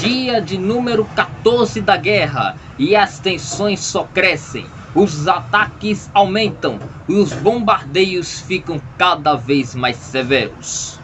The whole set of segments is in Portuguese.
dia de número 14 da guerra e as tensões só crescem, os ataques aumentam e os bombardeios ficam cada vez mais severos.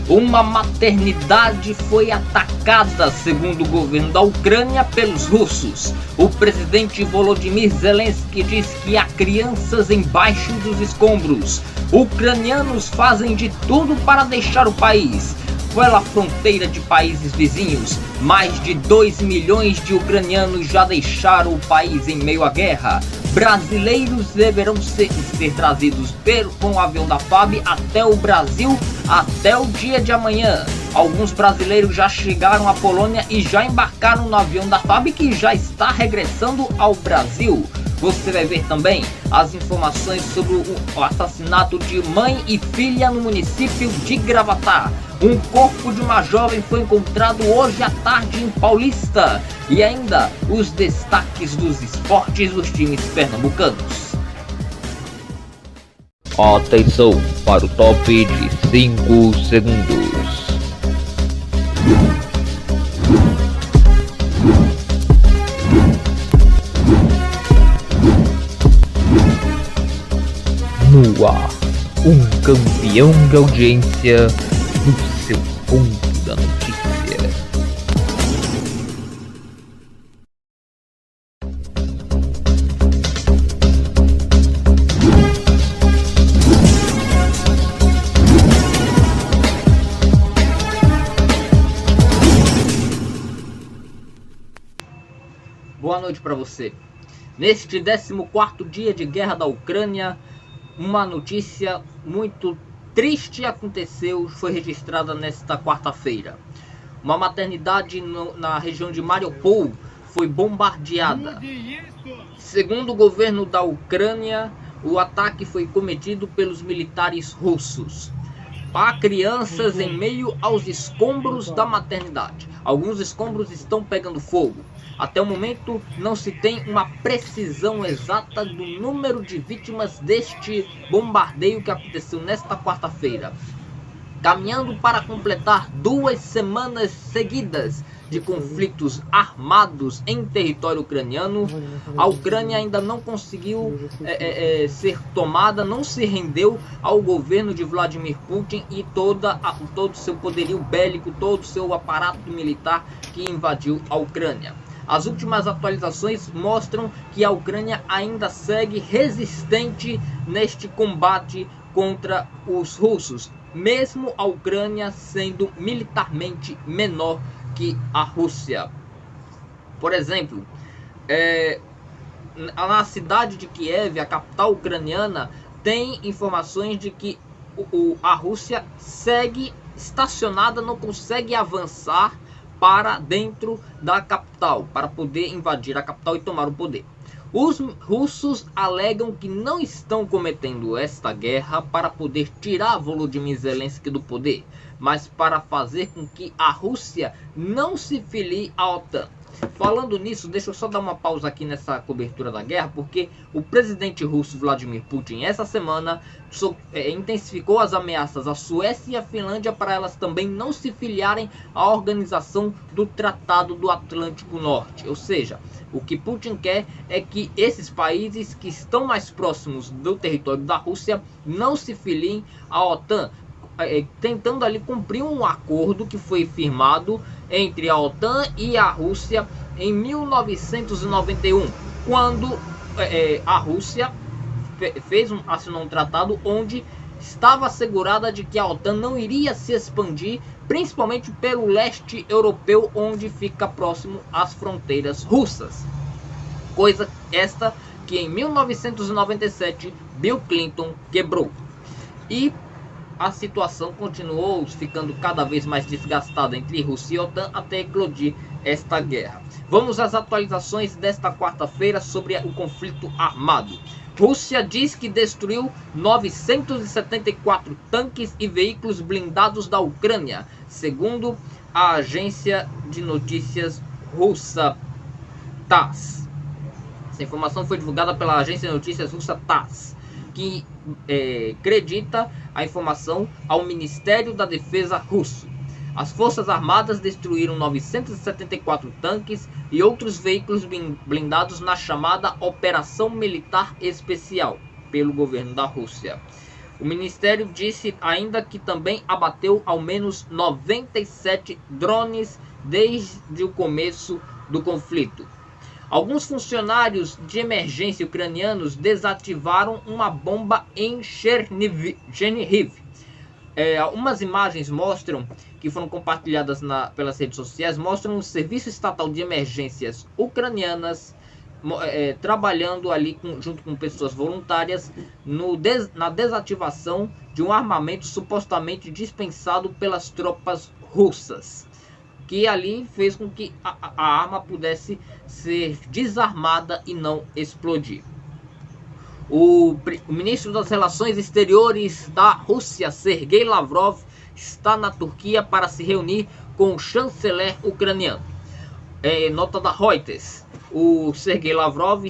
Uma maternidade foi atacada, segundo o governo da Ucrânia, pelos russos. O presidente Volodymyr Zelensky diz que há crianças embaixo dos escombros. Ucranianos fazem de tudo para deixar o país. Pela fronteira de países vizinhos, mais de 2 milhões de ucranianos já deixaram o país em meio à guerra. Brasileiros deverão ser trazidos com o avião da FAB até o Brasil até o dia de amanhã. Alguns brasileiros já chegaram à Polônia e já embarcaram no avião da FAB que já está regressando ao Brasil. Você vai ver também as informações sobre o assassinato de mãe e filha no município de Gravatá. Um corpo de uma jovem foi encontrado hoje à tarde em Paulista. E ainda os destaques dos esportes dos times pernambucanos. Atenção para o top de 5 segundos. No ar, um campeão de audiência no seu ponto da notícia. Boa noite para você. Neste 14º dia de guerra da Ucrânia, uma notícia muito triste aconteceu, foi registrada nesta quarta-feira. Uma maternidade na região de Mariupol foi bombardeada. Segundo o governo da Ucrânia, o ataque foi cometido pelos militares russos. Há crianças em meio aos escombros da maternidade. Alguns escombros estão pegando fogo. Até o momento não se tem uma precisão exata do número de vítimas deste bombardeio que aconteceu nesta quarta-feira. Caminhando para completar 2 semanas seguidas de conflitos armados em território ucraniano, a Ucrânia ainda não conseguiu ser tomada, não se rendeu ao governo de Vladimir Putin e todo o seu poderio bélico, todo o seu aparato militar que invadiu a Ucrânia. As últimas atualizações mostram que a Ucrânia ainda segue resistente neste combate contra os russos, mesmo a Ucrânia sendo militarmente menor que a Rússia. Por exemplo, na cidade de Kiev, a capital ucraniana, tem informações de que a Rússia segue estacionada, não consegue avançar para dentro da capital, para poder invadir a capital e tomar o poder. Os russos alegam que não estão cometendo esta guerra para poder tirar Volodymyr Zelensky do poder, mas para fazer com que a Rússia não se filie à OTAN. Falando nisso, deixa eu só dar uma pausa aqui nessa cobertura da guerra, porque o presidente russo Vladimir Putin essa semana intensificou as ameaças à Suécia e à Finlândia para elas também não se filiarem à organização do Tratado do Atlântico Norte. Ou seja, o que Putin quer é que esses países que estão mais próximos do território da Rússia não se filiem à OTAN, tentando ali cumprir um acordo que foi firmado entre a OTAN e a Rússia em 1991, quando a Rússia assinou um tratado onde estava assegurada de que a OTAN não iria se expandir, principalmente pelo leste europeu, onde fica próximo às fronteiras russas. Coisa esta que em 1997 Bill Clinton quebrou. E a situação continuou ficando cada vez mais desgastada entre Rússia e OTAN até eclodir esta guerra. Vamos às atualizações desta quarta-feira sobre o conflito armado. Rússia diz que destruiu 974 tanques e veículos blindados da Ucrânia. Segundo a agência de notícias russa TASS. Essa informação foi divulgada pela agência de notícias russa TASS, que acredita a informação ao Ministério da Defesa russo. As Forças Armadas destruíram 974 tanques e outros veículos blindados na chamada Operação Militar Especial pelo governo da Rússia. O ministério disse ainda que também abateu ao menos 97 drones desde o começo do conflito. Alguns funcionários de emergência ucranianos desativaram uma bomba em Chernihiv. Umas imagens mostram, que foram compartilhadas pelas redes sociais, mostram o Serviço Estatal de Emergências ucranianas trabalhando ali junto com pessoas voluntárias na desativação de um armamento supostamente dispensado pelas tropas russas, que ali fez com que a arma pudesse ser desarmada e não explodir. O ministro das Relações Exteriores da Rússia, Sergei Lavrov, está na Turquia para se reunir com o chanceler ucraniano. Nota da Reuters: o Sergei Lavrov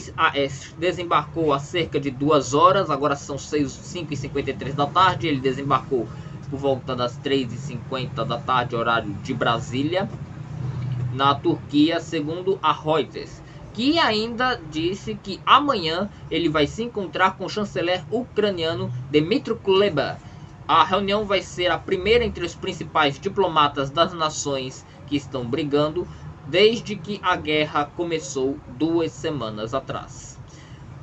desembarcou há cerca de 2 horas, agora são 5h53 da tarde. Ele desembarcou por volta das 3h50 da tarde, horário de Brasília, na Turquia, segundo a Reuters, que ainda disse que amanhã ele vai se encontrar com o chanceler ucraniano Dmytro Kuleba. A reunião vai ser a primeira entre os principais diplomatas das nações que estão brigando desde que a guerra começou 2 semanas atrás.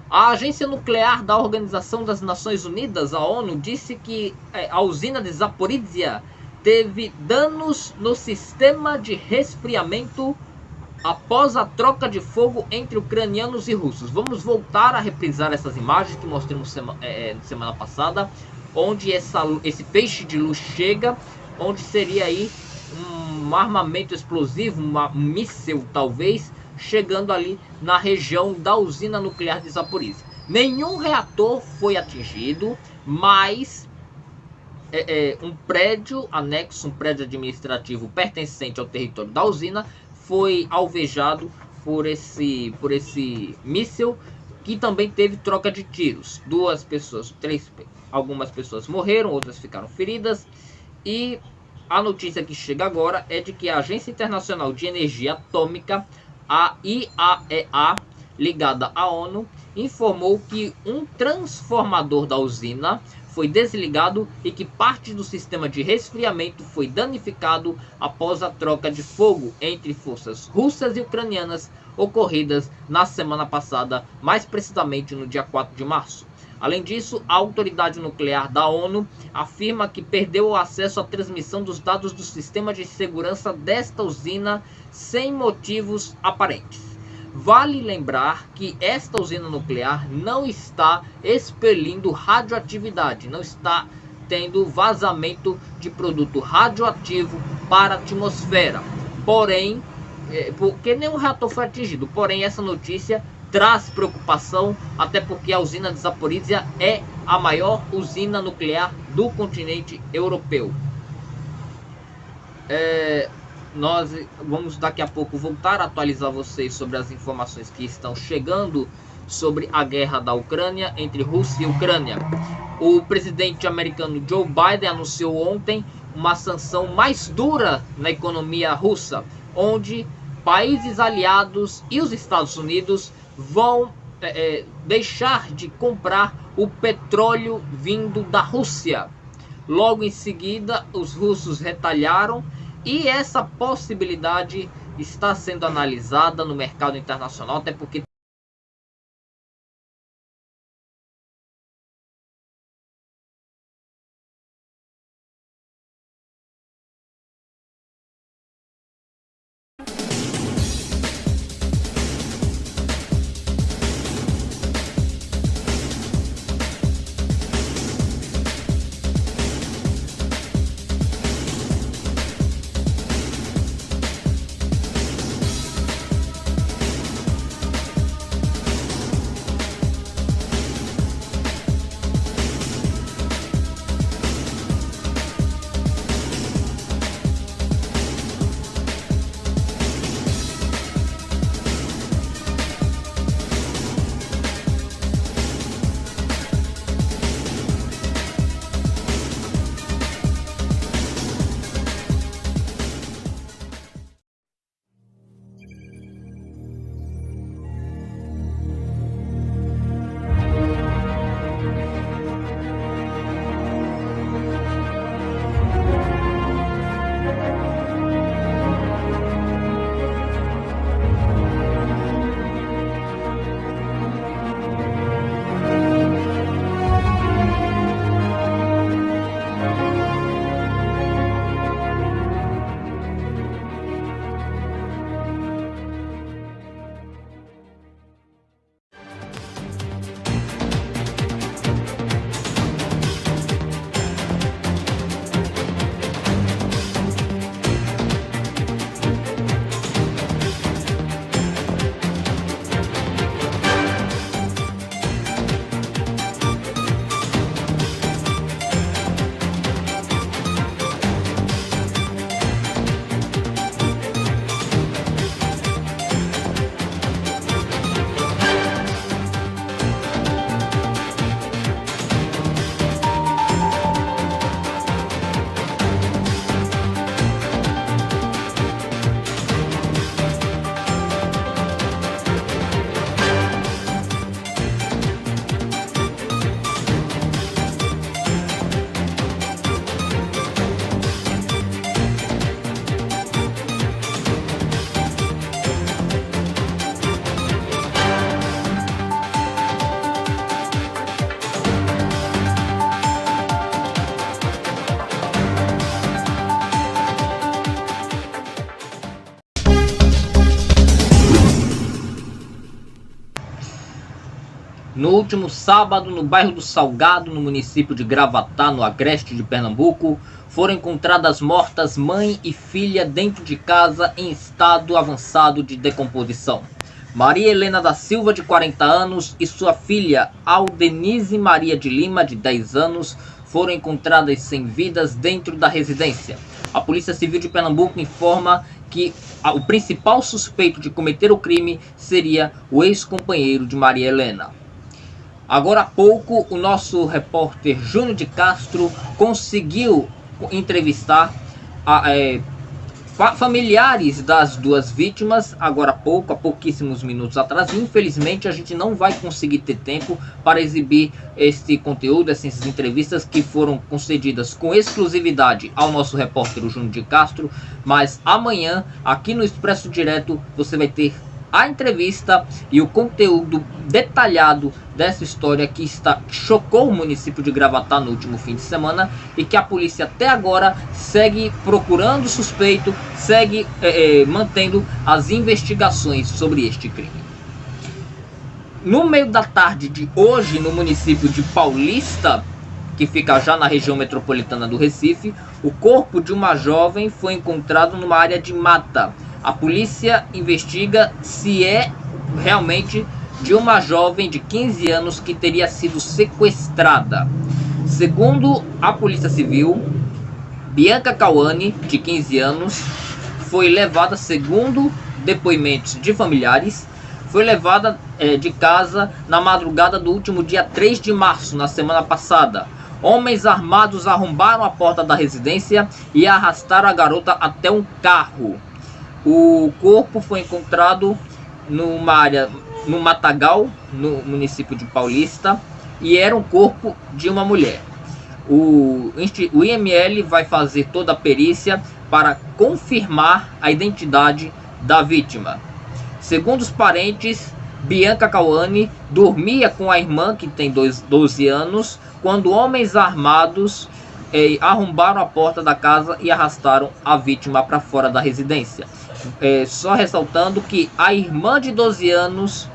A agência nuclear da Organização das Nações Unidas, a ONU, disse que a usina de Zaporizhia teve danos no sistema de resfriamento após a troca de fogo entre ucranianos e russos. Vamos voltar a reprisar essas imagens que mostramos semana passada, onde esse peixe de luz chega, onde seria aí um armamento explosivo, um míssil talvez, chegando ali na região da usina nuclear de Zaporizhia. Nenhum reator foi atingido, mas um prédio anexo, um prédio administrativo pertencente ao território da usina, foi alvejado por esse míssil, que também teve troca de tiros. Algumas pessoas morreram, outras ficaram feridas. E a notícia que chega agora é de que a Agência Internacional de Energia Atômica, a IAEA, ligada à ONU, informou que um transformador da usina foi desligado e que parte do sistema de resfriamento foi danificado após a troca de fogo entre forças russas e ucranianas ocorridas na semana passada, mais precisamente no dia 4 de março. Além disso, a autoridade nuclear da ONU afirma que perdeu o acesso à transmissão dos dados do sistema de segurança desta usina sem motivos aparentes. Vale lembrar que esta usina nuclear não está expelindo radioatividade, não está tendo vazamento de produto radioativo para a atmosfera. Porém, porque nenhum reator foi atingido, porém essa notícia traz preocupação, até porque a usina de Zaporizhia é a maior usina nuclear do continente europeu. Nós vamos daqui a pouco voltar a atualizar vocês sobre as informações que estão chegando sobre a guerra da Ucrânia, entre Rússia e Ucrânia. O presidente americano Joe Biden anunciou ontem uma sanção mais dura na economia russa, onde países aliados e os Estados Unidos vão deixar de comprar o petróleo vindo da Rússia. Logo em seguida, os russos retalharam, e essa possibilidade está sendo analisada no mercado internacional, até porque No último sábado, no bairro do Salgado, no município de Gravatá, no agreste de Pernambuco, foram encontradas mortas mãe e filha dentro de casa em estado avançado de decomposição. Maria Helena da Silva, de 40 anos, e sua filha Aldenise Maria de Lima, de 10 anos, foram encontradas sem vidas dentro da residência. A Polícia Civil de Pernambuco informa que o principal suspeito de cometer o crime seria o ex-companheiro de Maria Helena. Agora há pouco, o nosso repórter Júnior de Castro conseguiu entrevistar familiares das duas vítimas, agora há pouco, há pouquíssimos minutos atrás. Infelizmente, a gente não vai conseguir ter tempo para exibir este conteúdo, essas entrevistas que foram concedidas com exclusividade ao nosso repórter Júnior de Castro, mas amanhã, aqui no Expresso Direto, você vai ter a entrevista e o conteúdo detalhado dessa história que chocou o município de Gravatá no último fim de semana e que a polícia até agora segue procurando suspeito, segue mantendo as investigações sobre este crime. No meio da tarde de hoje, no município de Paulista, que fica já na região metropolitana do Recife, o corpo de uma jovem foi encontrado numa área de mata. A polícia investiga se é realmente de uma jovem de 15 anos que teria sido sequestrada. Segundo a Polícia Civil, Bianca Cauane, de 15 anos, foi levada, segundo depoimentos de familiares, foi levada de casa na madrugada do último dia 3 de março, na semana passada. Homens armados arrombaram a porta da residência e arrastaram a garota até um carro. O corpo foi encontrado numa área, no matagal, no município de Paulista, e era um corpo de uma mulher. O IML vai fazer toda a perícia para confirmar a identidade da vítima. Segundo os parentes, Bianca Cauane dormia com a irmã, que tem 12 anos, quando homens armados arrombaram a porta da casa e arrastaram a vítima para fora da residência. Só ressaltando que a irmã de 12 anos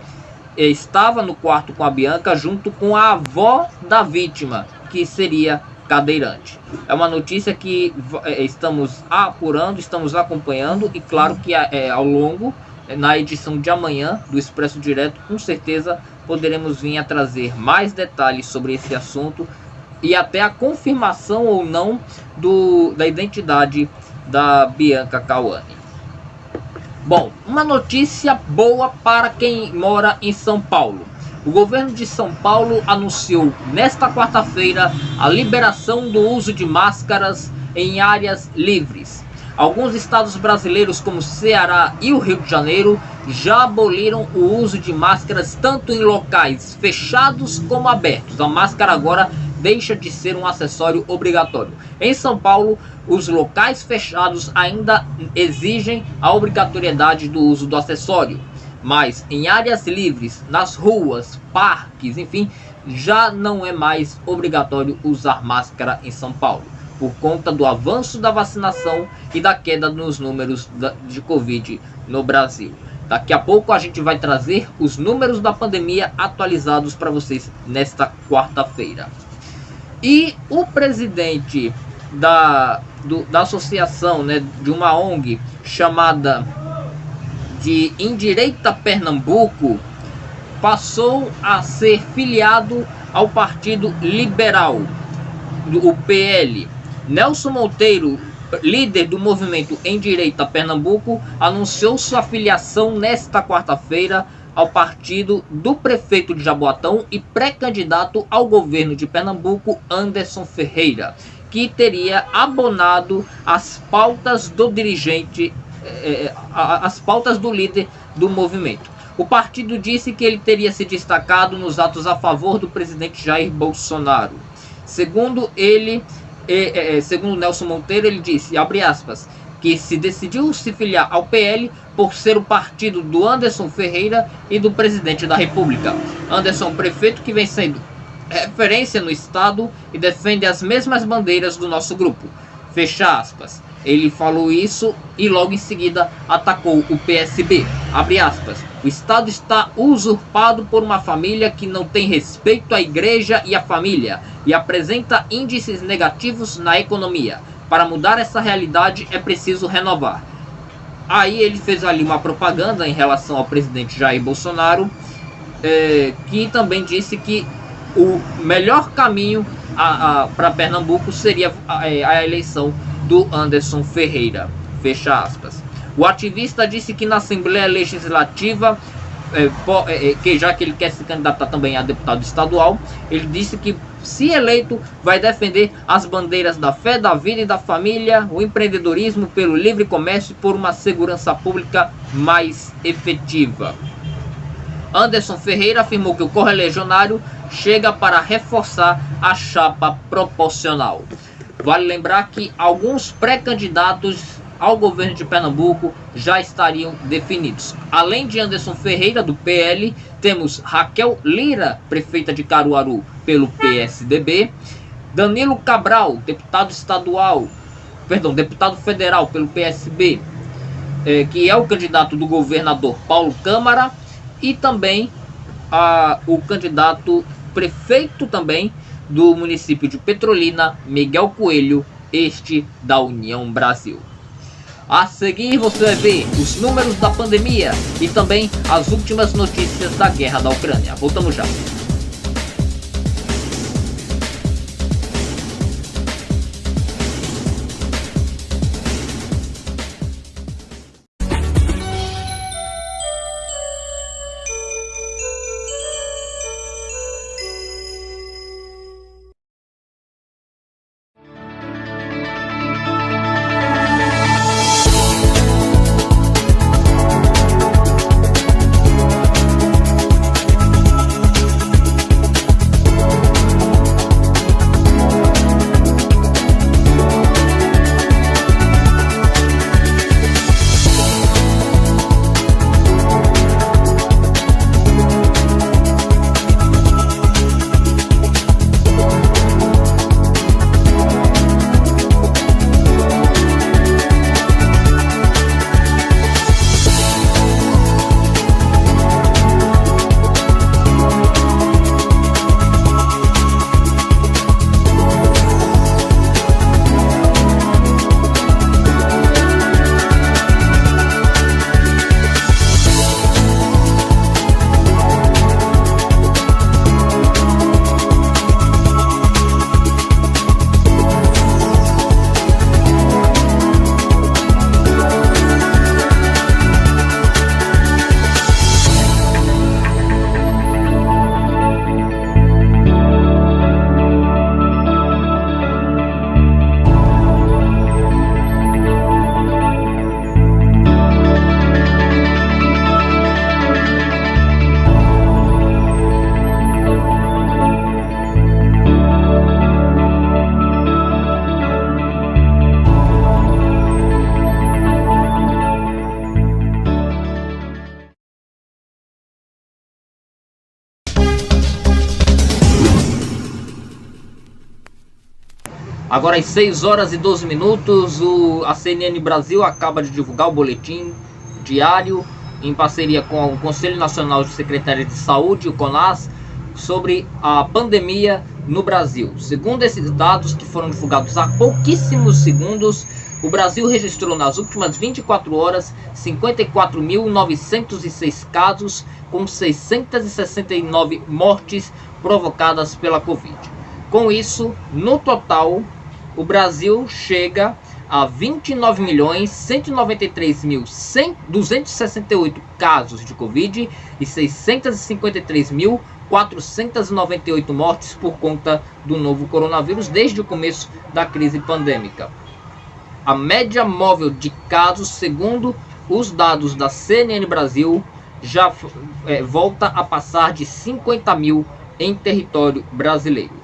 estava no quarto com a Bianca junto com a avó da vítima, que seria cadeirante. É uma notícia que estamos apurando, estamos acompanhando, e claro que ao longo, na edição de amanhã do Expresso Direto, com certeza poderemos vir a trazer mais detalhes sobre esse assunto e até a confirmação ou não da identidade da Bianca Cauane. Bom, uma notícia boa para quem mora em São Paulo. O governo de São Paulo anunciou nesta quarta-feira a liberação do uso de máscaras em áreas livres. Alguns estados brasileiros, como Ceará e o Rio de Janeiro, já aboliram o uso de máscaras tanto em locais fechados como abertos. A máscara agora deixa de ser um acessório obrigatório. Em São Paulo, os locais fechados ainda exigem a obrigatoriedade do uso do acessório, mas em áreas livres, nas ruas, parques, enfim, já não é mais obrigatório usar máscara em São Paulo, por conta do avanço da vacinação e da queda nos números de Covid no Brasil. Daqui a pouco a gente vai trazer os números da pandemia atualizados para vocês nesta quarta-feira. E o presidente da associação, de uma ONG chamada de Endireita Pernambuco, passou a ser filiado ao Partido Liberal, o PL. Nelson Monteiro, líder do movimento Endireita Pernambuco, anunciou sua filiação nesta quarta-feira ao partido do prefeito de Jaboatão e pré-candidato ao governo de Pernambuco, Anderson Ferreira, que teria abonado as pautas do dirigente, as pautas do líder do movimento. O partido disse que ele teria se destacado nos atos a favor do presidente Jair Bolsonaro. Segundo ele, segundo Nelson Monteiro, ele disse, abre aspas, que se decidiu se filiar ao PL por ser o partido do Anderson Ferreira e do presidente da República. Anderson, prefeito que vem sendo referência no estado e defende as mesmas bandeiras do nosso grupo. Fecha aspas. Ele falou isso e logo em seguida atacou o PSB. Abre aspas. O Estado está usurpado por uma família que não tem respeito à igreja e à família e apresenta índices negativos na economia. Para mudar essa realidade é preciso renovar. Aí ele fez ali uma propaganda em relação ao presidente Jair Bolsonaro, que também disse que o melhor caminho para Pernambuco seria a eleição do Anderson Ferreira, fecha aspas. O ativista disse que na Assembleia Legislativa, que já que ele quer se candidatar também a deputado estadual, ele disse que, se eleito, vai defender as bandeiras da fé, da vida e da família, o empreendedorismo pelo livre comércio e por uma segurança pública mais efetiva. Anderson Ferreira afirmou que o correligionário chega para reforçar a chapa proporcional. Vale lembrar que alguns pré-candidatos ao governo de Pernambuco já estariam definidos. Além de Anderson Ferreira, do PL, temos Raquel Lira, prefeita de Caruaru, pelo PSDB, Danilo Cabral, deputado federal pelo PSB, que é o candidato do governador Paulo Câmara, e também o candidato prefeito também do município de Petrolina, Miguel Coelho, este da União Brasil. A seguir você vai ver os números da pandemia e também as últimas notícias da guerra da Ucrânia. Voltamos já. Agora às 6 horas e 12 minutos, a CNN Brasil acaba de divulgar o boletim diário em parceria com o Conselho Nacional de Secretarias de Saúde, o CONAS, sobre a pandemia no Brasil. Segundo esses dados que foram divulgados há pouquíssimos segundos, o Brasil registrou nas últimas 24 horas 54.906 casos, com 669 mortes provocadas pela Covid. Com isso, no total, o Brasil chega a 29.193.268 casos de Covid e 653.498 mortes por conta do novo coronavírus desde o começo da crise pandêmica. A média móvel de casos, segundo os dados da CNN Brasil, já volta a passar de 50 mil em território brasileiro.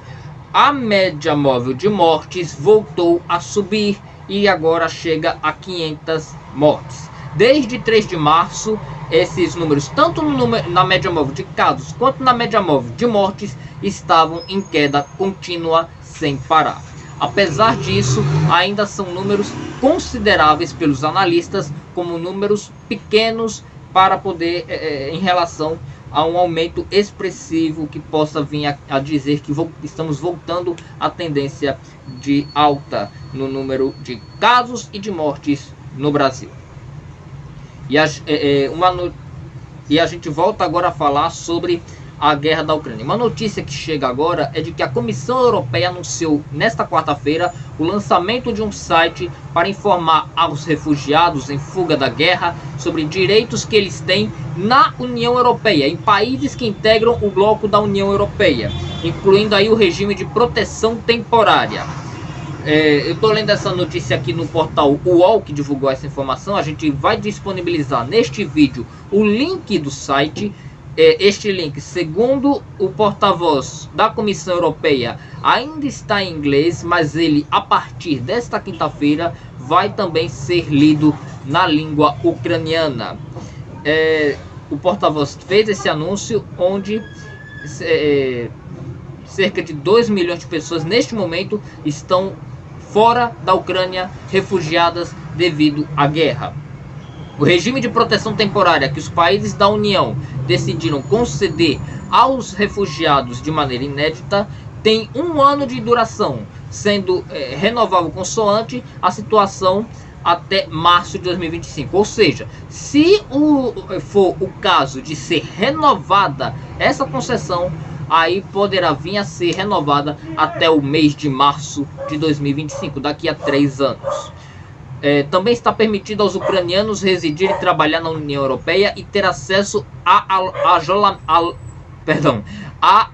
A média móvel de mortes voltou a subir e agora chega a 500 mortes. Desde 3 de março, esses números, tanto na média móvel de casos quanto na média móvel de mortes, estavam em queda contínua sem parar. Apesar disso, ainda são números consideráveis pelos analistas como números pequenos para poder, em relação a um aumento expressivo que possa vir a dizer que estamos voltando à tendência de alta no número de casos e de mortes no Brasil. E a gente volta agora a falar sobre a guerra da Ucrânia. Uma notícia que chega agora é de que a Comissão Europeia anunciou nesta quarta-feira o lançamento de um site para informar aos refugiados em fuga da guerra sobre direitos que eles têm na União Europeia, em países que integram o bloco da União Europeia, incluindo aí o regime de proteção temporária. Eu estou lendo essa notícia aqui no portal UOL, que divulgou essa informação. A gente vai disponibilizar neste vídeo o link do site. Este link, segundo o porta-voz da Comissão Europeia, ainda está em inglês, mas ele, a partir desta quinta-feira, vai também ser lido na língua ucraniana. O porta-voz fez esse anúncio, onde cerca de 2 milhões de pessoas neste momento estão fora da Ucrânia, refugiadas devido à guerra. O regime de proteção temporária que os países da União decidiram conceder aos refugiados de maneira inédita tem 1 ano de duração, sendo renovável consoante a situação até março de 2025. Ou seja, se for o caso de ser renovada essa concessão, aí poderá vir a ser renovada até o mês de março de 2025, daqui a 3 anos. Também está permitido aos ucranianos residir e trabalhar na União Europeia e ter acesso a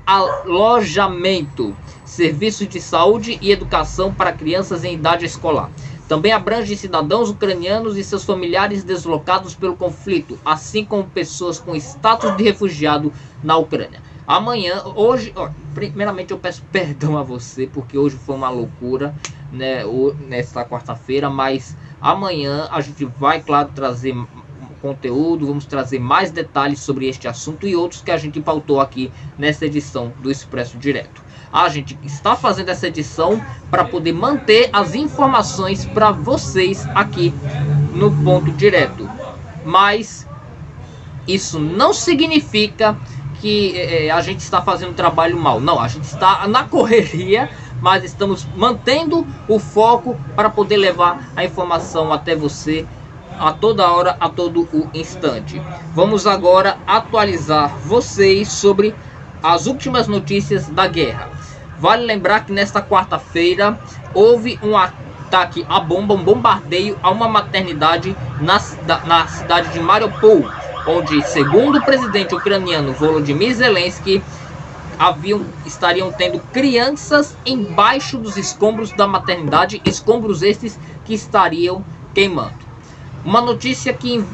alojamento, serviços de saúde e educação para crianças em idade escolar. Também abrange cidadãos ucranianos e seus familiares deslocados pelo conflito, assim como pessoas com status de refugiado na Ucrânia. Hoje, primeiramente eu peço perdão a você, porque hoje foi uma loucura, né, nesta quarta-feira, mas amanhã a gente vai, claro, trazer conteúdo, vamos trazer mais detalhes sobre este assunto e outros que a gente pautou aqui nessa edição do Expresso Direto. A gente está fazendo essa edição para poder manter as informações para vocês aqui no Ponto Direto, mas isso não significa que a gente está fazendo trabalho mal. Não, a gente está na correria, mas estamos mantendo o foco para poder levar a informação até você a toda hora, a todo o instante. Vamos agora atualizar vocês sobre as últimas notícias da guerra. Vale lembrar que nesta quarta-feira houve um ataque à bomba, um bombardeio a uma maternidade na cidade de Mariupol, onde, segundo o presidente ucraniano Volodymyr Zelensky, estariam tendo crianças embaixo dos escombros da maternidade, escombros estes que estariam queimando. Uma notícia que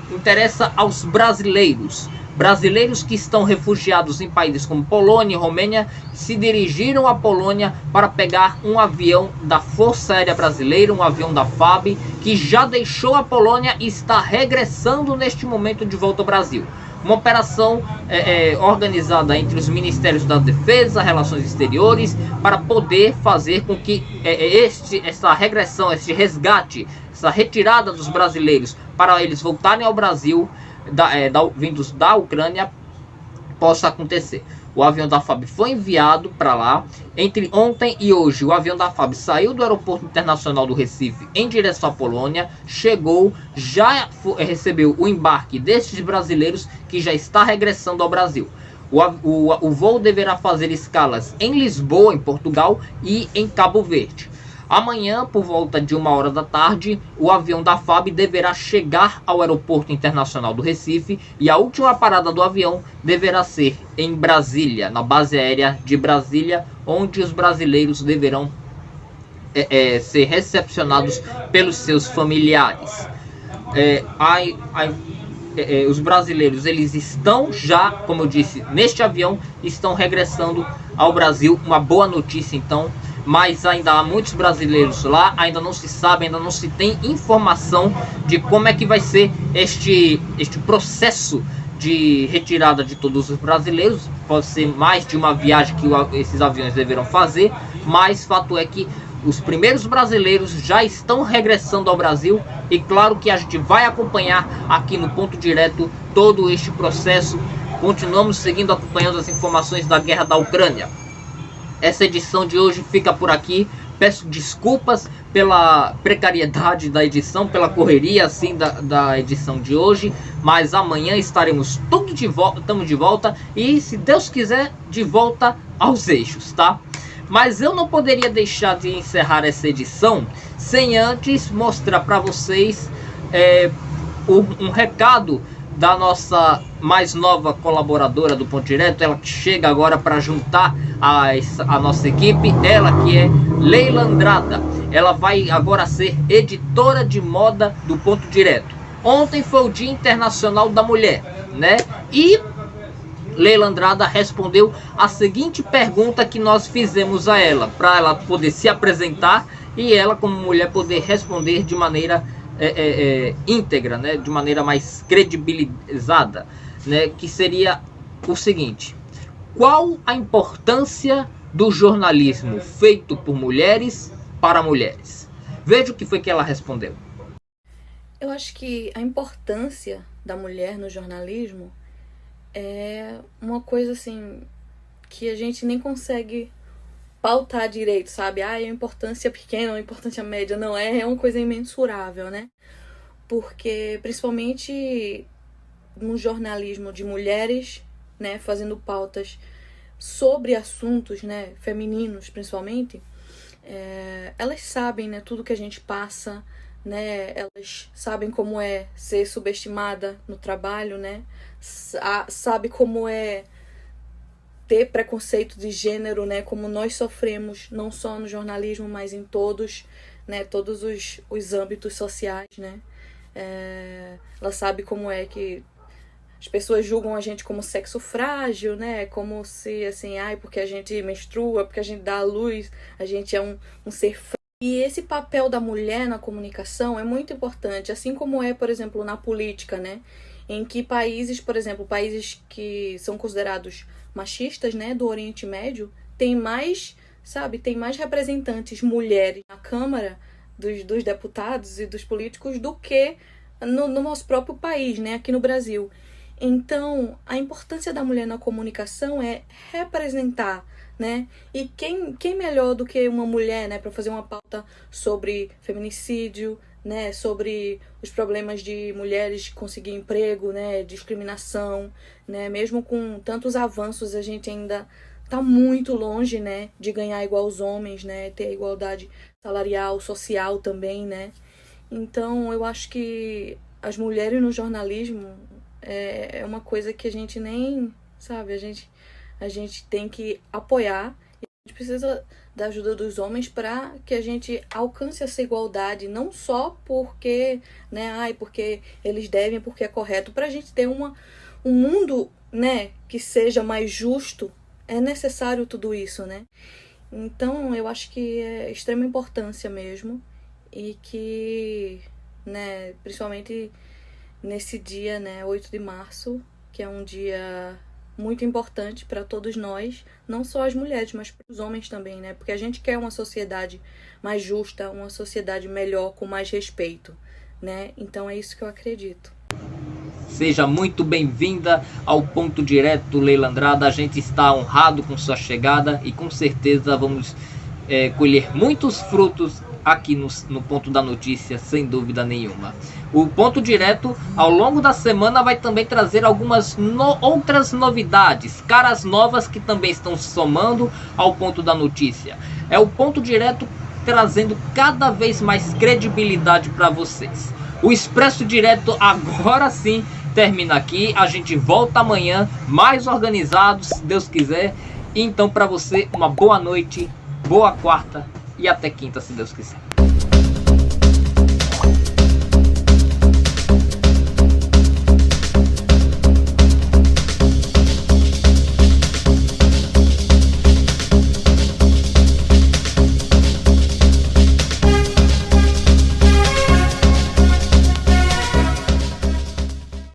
interessa aos brasileiros. Brasileiros que estão refugiados em países como Polônia e Romênia se dirigiram à Polônia para pegar um avião da Força Aérea Brasileira, um avião da FAB, que já deixou a Polônia e está regressando neste momento de volta ao Brasil. Uma operação organizada entre os Ministérios da Defesa, Relações Exteriores, para poder fazer com que essa regressão, esse resgate, essa retirada dos brasileiros para eles voltarem ao Brasil, vindos da Ucrânia, possa acontecer. O avião da FAB foi enviado para lá. Entre ontem e hoje, o avião da FAB saiu do Aeroporto Internacional do Recife em direção à Polônia, chegou, já recebeu o embarque destes brasileiros que já está regressando ao Brasil. O voo deverá fazer escalas em Lisboa, em Portugal, e em Cabo Verde. Amanhã, por volta de 1h da tarde, o avião da FAB deverá chegar ao Aeroporto Internacional do Recife e a última parada do avião deverá ser em Brasília, na base aérea de Brasília, onde os brasileiros deverão ser recepcionados pelos seus familiares. Os brasileiros, eles estão já, como eu disse, neste avião, estão regressando ao Brasil. Uma boa notícia, então. Mas ainda há muitos brasileiros lá, ainda não se sabe, ainda não se tem informação de como é que vai ser este processo de retirada de todos os brasileiros. Pode ser mais de uma viagem que esses aviões deverão fazer, mas fato é que Os primeiros brasileiros já estão regressando ao Brasil e claro que a gente vai acompanhar aqui no Ponto Direto todo este processo. Continuamos seguindo, acompanhando as informações da guerra da Ucrânia. Essa edição de hoje fica por aqui. Peço desculpas pela precariedade da edição, pela correria assim da edição de hoje, mas amanhã estaremos tudo de volta, estamos de volta e, se Deus quiser, de volta aos eixos, tá? Mas eu não poderia deixar de encerrar essa edição sem antes mostrar para vocês um recado da nossa mais nova colaboradora do Ponto Direto, ela que chega agora para juntar a nossa equipe, ela que é Leila Andrada. Ela vai agora ser editora de moda do Ponto Direto. Ontem foi o Dia Internacional da Mulher, né? E Leila Andrada respondeu a seguinte pergunta que nós fizemos a ela, para ela poder se apresentar e ela, como mulher, poder responder de maneira íntegra, né? De maneira mais credibilizada, né? Que seria o seguinte: qual a importância do jornalismo feito por mulheres para mulheres? Veja o que foi que ela respondeu. Eu acho que a importância da mulher no jornalismo é uma coisa assim que a gente nem consegue pautar direito, sabe? Ah, é uma importância pequena, uma importância média. Não, é uma coisa imensurável, né? Porque principalmente no jornalismo de mulheres, né, fazendo pautas sobre assuntos, né, femininos principalmente, elas sabem, né, tudo que a gente passa, né, elas sabem como é ser subestimada no trabalho, né, sabe como é ter preconceito de gênero, né, como nós sofremos não só no jornalismo, mas em todos, né, todos os âmbitos sociais, né. Ela sabe como é que as pessoas julgam a gente como sexo frágil, né? Como se, assim, porque a gente menstrua, porque a gente dá à luz, a gente é um ser frágil. E esse papel da mulher na comunicação é muito importante, assim como é, por exemplo, na política, né? Em que países, por exemplo, países que são considerados machistas, né, do Oriente Médio, tem mais representantes mulheres na Câmara dos deputados e dos políticos do que no nosso próprio país, né, aqui no Brasil. Então, a importância da mulher na comunicação é representar, né? E quem melhor do que uma mulher, né, para fazer uma pauta sobre feminicídio, né, sobre os problemas de mulheres conseguir emprego, né, discriminação, né? Mesmo com tantos avanços, a gente ainda tá muito longe, né, de ganhar igual aos homens, né, ter a igualdade salarial, social também, né? Então, eu acho que as mulheres no jornalismo é uma coisa que a gente nem, sabe, a gente tem que apoiar. E a gente precisa da ajuda dos homens para que a gente alcance essa igualdade, não só porque, né, porque eles devem, porque é correto, para a gente ter um mundo, né, que seja mais justo. É necessário tudo isso, né? Então, eu acho que é extrema importância mesmo e que, né, principalmente nesse dia, né, 8 de março, que é um dia muito importante para todos nós, não só as mulheres, mas para os homens também, né? Porque a gente quer uma sociedade mais justa, uma sociedade melhor, com mais respeito, né? Então é isso que eu acredito. Seja muito bem-vinda ao Ponto Direto, Leila Andrada. A gente está honrado com sua chegada e com certeza vamos colher muitos frutos aqui no Ponto da Notícia, sem dúvida nenhuma. O Ponto Direto, ao longo da semana, vai também trazer algumas outras novidades, caras novas que também estão se somando ao Ponto da Notícia. É o Ponto Direto trazendo cada vez mais credibilidade para vocês. O Expresso Direto agora sim termina aqui. A gente volta amanhã mais organizados, se Deus quiser. Então, para você, uma boa noite, boa quarta e até quinta, se Deus quiser.